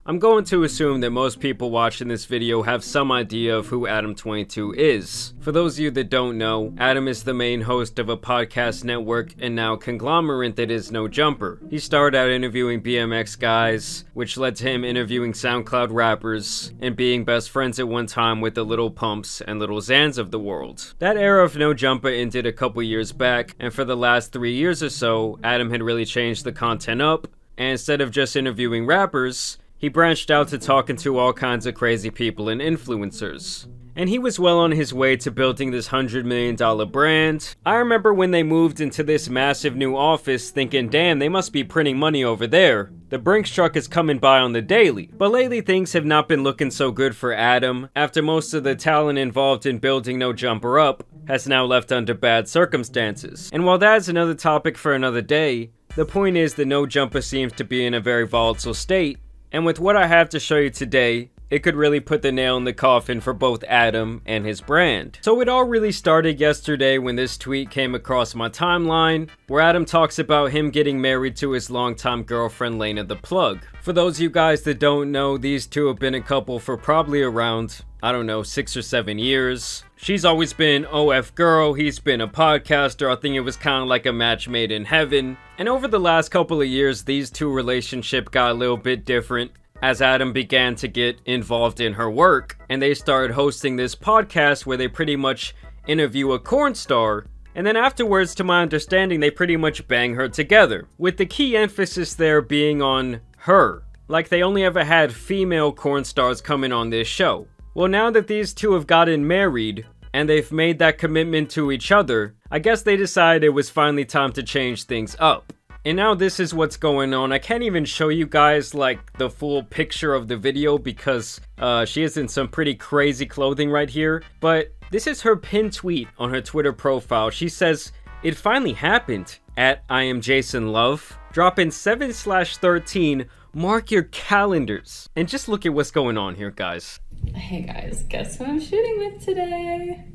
I'm going to assume that most people watching this video have some idea of who Adam22 is. For those of you that don't know, Adam is the main host of a podcast network and now conglomerate that is No Jumper. He started out interviewing BMX guys, which led to him interviewing SoundCloud rappers, and being best friends at one time with the Little Pumps and Little Xans of the world. That era of No Jumper ended a couple years back, and for the last 3 years or so, Adam had really changed the content up, and instead of just interviewing rappers, he branched out to talking to all kinds of crazy people and influencers. And he was well on his way to building this $100 million brand. I remember when they moved into this massive new office thinking, damn, they must be printing money over there. The Brinks truck is coming by on the daily. But lately things have not been looking so good for Adam, after most of the talent involved in building No Jumper up has now left under bad circumstances. And while that is another topic for another day, the point is that No Jumper seems to be in a very volatile state. And with what I have to show you today, it could really put the nail in the coffin for both Adam and his brand. So it all really started yesterday when this tweet came across my timeline, where Adam talks about him getting married to his longtime girlfriend Lena the Plug. For those of you guys that don't know, these two have been a couple for probably around, I don't know, 6 or 7 years. She's always been OF girl, he's been a podcaster. I think it was kind of like a match made in heaven. And over the last couple of years, these two relationship got a little bit different as Adam began to get involved in her work, and they started hosting this podcast where they pretty much interview a corn star, and then afterwards, to my understanding, they pretty much bang her together, with the key emphasis there being on her, like they only ever had female corn stars coming on this show. Well, now that these two have gotten married, and they've made that commitment to each other, I guess they decided it was finally time to change things up. And now this is what's going on. I can't even show you guys like the full picture of the video because she is in some pretty crazy clothing right here. But this is her pinned tweet on her Twitter profile. She says, "It finally happened at I am Jason Love. Dropping 7/13. Mark your calendars." And just look at what's going on here, guys. Hey guys, guess who I'm shooting with today?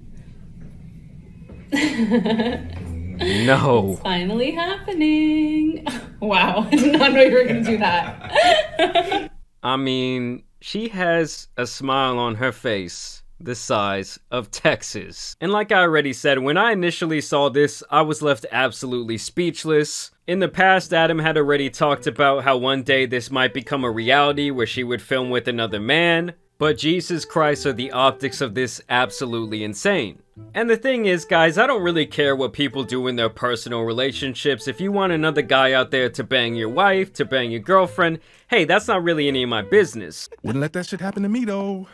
No. It's finally happening. Wow, I did not know you were gonna do that. I mean, she has a smile on her face the size of Texas. And like I already said, when I initially saw this, I was left absolutely speechless. In the past, Adam had already talked about how one day this might become a reality where she would film with another man. But Jesus Christ, are the optics of this absolutely insane. And the thing is, guys, I don't really care what people do in their personal relationships. If you want another guy out there to bang your wife, to bang your girlfriend, hey, that's not really any of my business. Wouldn't let that shit happen to me, though.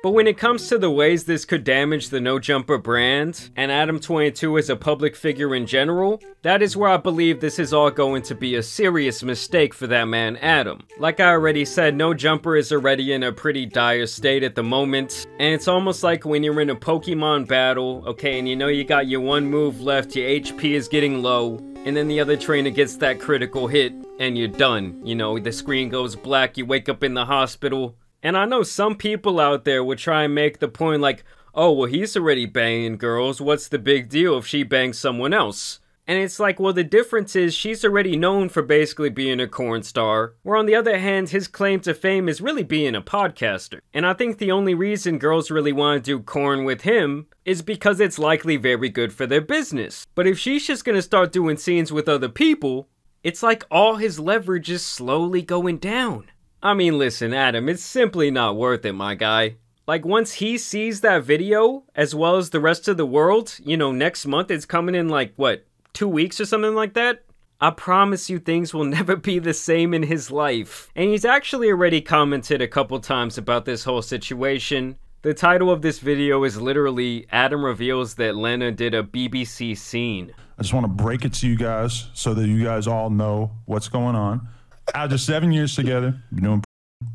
But when it comes to the ways this could damage the No Jumper brand, and Adam22 as a public figure in general, that is where I believe this is all going to be a serious mistake for that man Adam. Like I already said, No Jumper is already in a pretty dire state at the moment, and it's almost like when you're in a Pokemon battle, okay, and you know you got your one move left, your HP is getting low, and then the other trainer gets that critical hit, and you're done. You know, the screen goes black, you wake up in the hospital. And I know some people out there would try and make the point like, oh, well, he's already banging girls, what's the big deal if she bangs someone else? And it's like, well, the difference is she's already known for basically being a corn star, where on the other hand, his claim to fame is really being a podcaster. And I think the only reason girls really want to do corn with him is because it's likely very good for their business. But if she's just gonna start doing scenes with other people, it's like all his leverage is slowly going down. I mean, listen, Adam, it's simply not worth it, my guy. Like, once he sees that video, as well as the rest of the world, you know, next month, it's coming in like, what, 2 weeks or something like that? I promise you things will never be the same in his life. And he's actually already commented a couple times about this whole situation. The title of this video is literally, Adam reveals that Lena did a BBC scene. I just want to break it to you guys so that you guys all know what's going on. After 7 years together, been doing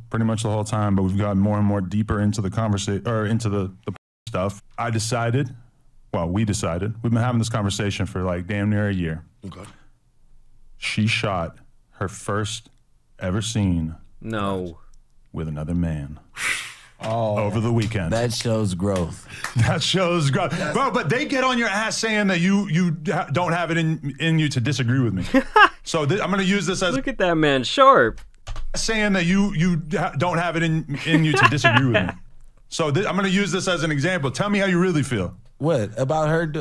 pretty much the whole time, but we've gotten more and more deeper into the conversation, or into the stuff. I decided, well, we decided, we've been having this conversation for like damn near a year. Okay. She shot her first ever scene. No. With another man. Oh, over the weekend. That shows growth. That shows growth. Bro, but they get on your ass saying that you don't have it in you to disagree with me. So I'm going to use this as... Look at that man, sharp. saying that you don't have it in you to disagree with me. So I'm going to use this as an example. Tell me how you really feel. What about her?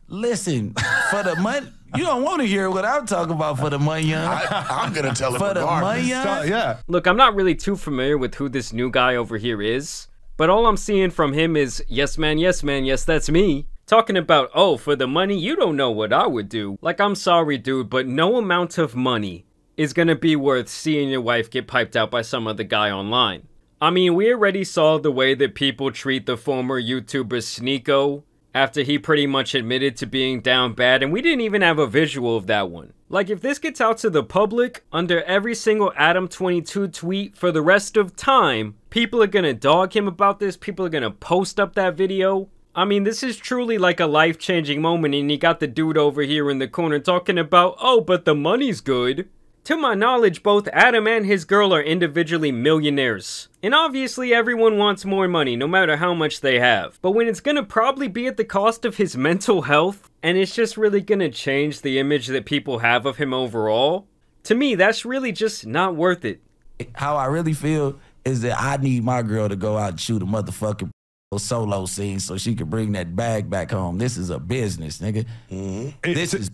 Listen, for the money, you don't want to hear what I'm talking about for the money, young. I'm gonna tell it For the money, young. Yeah. Look, I'm not really too familiar with who this new guy over here is, but all I'm seeing from him is, yes, man, yes, that's me. Talking about, oh, for the money, you don't know what I would do. Like, I'm sorry, dude, but no amount of money is gonna be worth seeing your wife get piped out by some other guy online. I mean, we already saw the way that people treat the former YouTuber Sneeko after he pretty much admitted to being down bad, and we didn't even have a visual of that one. Like, if this gets out to the public, under every single Adam22 tweet for the rest of time, people are gonna dog him about this, people are gonna post up that video. I mean, this is truly like a life-changing moment, and you got the dude over here in the corner talking about, oh, but the money's good. To my knowledge, both Adam and his girl are individually millionaires. And obviously everyone wants more money, no matter how much they have. But when it's gonna probably be at the cost of his mental health, and it's just really gonna change the image that people have of him overall, to me, that's really just not worth it. How I really feel is that I need my girl to go out and shoot a motherfucking solo scene so she can bring that bag back home. This is a business, nigga. This is...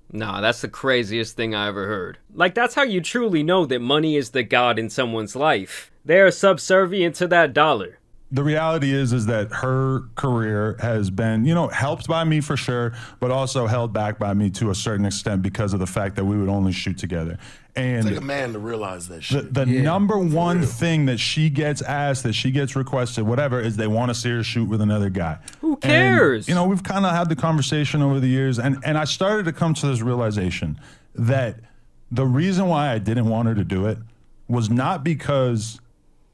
Nah, that's the craziest thing I ever heard. Like, that's how you truly know that money is the god in someone's life. They are subservient to that dollar. The reality is that her career has been, you know, helped by me for sure, but also held back by me to a certain extent because of the fact that we would only shoot together. And take a man to realize that shit. The number one thing that she gets asked, that she gets requested, whatever, is they want to see her shoot with another guy. Who cares? And, you know, we've kind of had the conversation over the years, and I started to come to this realization that the reason why I didn't want her to do it was not because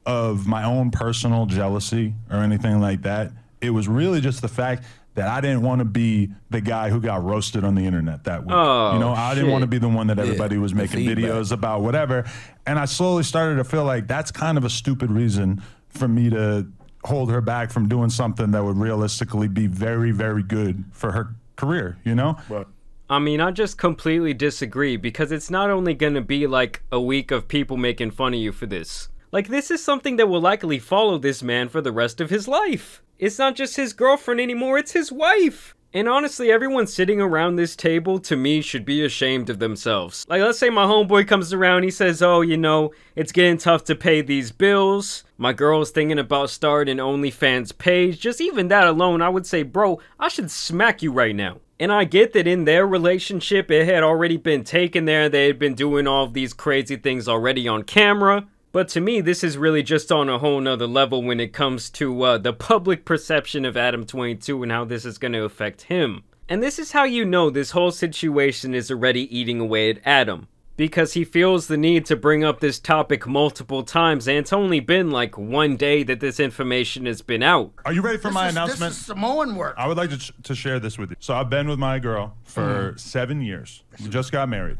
of my own personal jealousy or anything like that. It was really just the fact that I didn't want to be the guy who got roasted on the internet that week. Oh, you know, I didn't want to be the one that everybody was making videos about, whatever. And I slowly started to feel like that's kind of a stupid reason for me to hold her back from doing something that would realistically be very, very good for her career, you know? Right. I mean, I just completely disagree, because it's not only gonna be like a week of people making fun of you for this. Like, this is something that will likely follow this man for the rest of his life. It's not just his girlfriend anymore, it's his wife. And honestly, everyone sitting around this table, to me, should be ashamed of themselves. Like, let's say my homeboy comes around, he says, oh, you know, it's getting tough to pay these bills. My girl's thinking about starting an OnlyFans page. Just even that alone, I would say, bro, I should smack you right now. And I get that in their relationship, it had already been taken there. They had been doing all of these crazy things already on camera. But to me, this is really just on a whole nother level when it comes to the public perception of Adam22 and how this is going to affect him. And this is how you know this whole situation is already eating away at Adam. Because he feels the need to bring up this topic multiple times, and it's only been like one day that this information has been out. Are you ready for my announcement? This is Samoan work. I would like to share this with you. So I've been with my girl for 7 years. We just got married.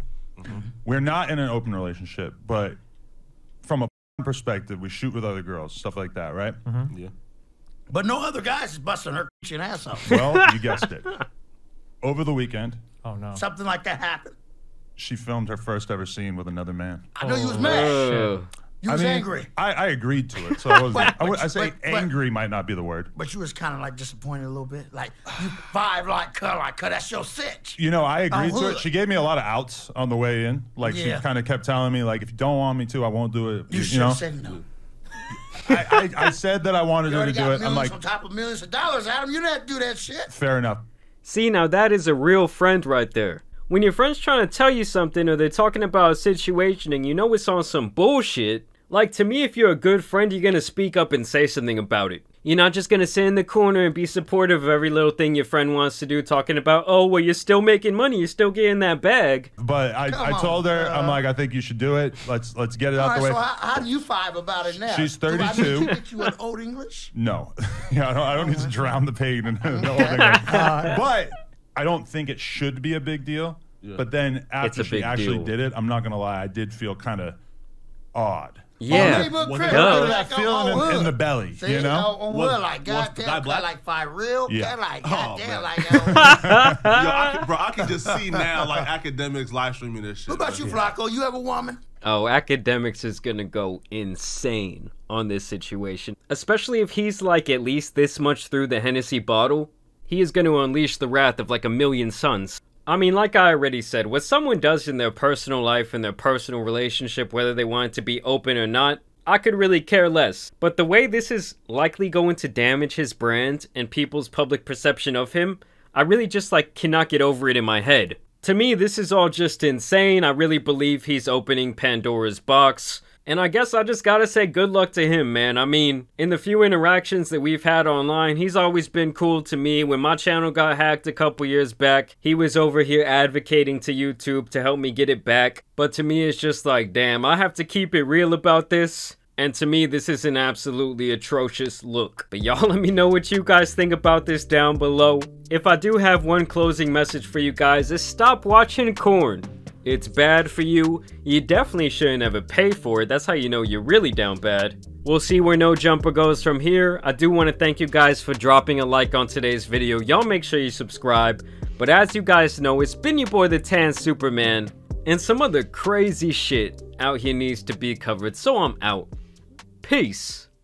We're not in an open relationship, but from a perspective, we shoot with other girls, stuff like that, right? Yeah. But no other guys is busting her and ass off. Well, you guessed it. Over the weekend, Something like that happened. she filmed her first ever scene with another man. I know you was mad. You was angry. I agreed to it, so I was. I say but- angry might not be the word. But you was kind of like disappointed a little bit. Like, you vibe like cut, that's your cinch. You know, I agreed to hood. it. She gave me a lot of outs on the way in. Like, she kind of kept telling me, like, if you don't want me to, I won't do it. You should know? have said no. I said that I wanted You her to already do got it. I'm millions like, on top of millions of dollars, Adam. You didn't do that shit. fair enough. See, now that is a real friend right there. When your friend's trying to tell you something, or they're talking about a situation and you know it's on some bullshit, like, to me, if you're a good friend, you're gonna speak up and say something about it. You're not just gonna sit in the corner and be supportive of every little thing your friend wants to do, talking about, oh, well, you're still making money, you're still getting that bag. But I told her, I'm like, I think you should do it. Let's get it out the way. So how do you vibe about it now? She's Do I need 32. to get you an old English? No. Yeah, I don't need to drown the pain in the whole thing. But I don't think it should be a big deal. But then after she actually did it, I'm not going to lie, I did feel kind of odd. Yeah, Look duh. at that feeling in the belly, See, you know? on Was- wood, like was the guy goddamn, black? like fire real, Yeah. like Oh, goddamn, man. like. Yo, I can just see now like academics live streaming this shit. What about you, Flacco? You have a woman? Oh, academics is gonna go insane on this situation. Especially if he's like at least this much through the Hennessy bottle. He is gonna unleash the wrath of like a million suns. I mean, like I already said, what someone does in their personal life and their personal relationship, whether they want it to be open or not, I could really care less. But the way this is likely going to damage his brand and people's public perception of him, I really just like cannot get over it in my head. To me, this is all just insane. I really believe he's opening Pandora's box. And I guess I just gotta say good luck to him, man. I mean, in the few interactions that we've had online, he's always been cool to me. When my channel got hacked a couple years back, he was over here advocating to YouTube to help me get it back. But to me, it's just like, damn, I have to keep it real about this. And to me, this is an absolutely atrocious look. But y'all let me know what you guys think about this down below. If I do have one closing message for you guys, is stop watching corn. It's bad for you. You definitely shouldn't ever pay for it. That's how you know you're really down bad. We'll see where No Jumper goes from here. I do want to thank you guys for dropping a like on today's video. Y'all make sure you subscribe. But as you guys know, it's been your boy the Tan Superman. And some other crazy shit out here needs to be covered. So I'm out. Peace.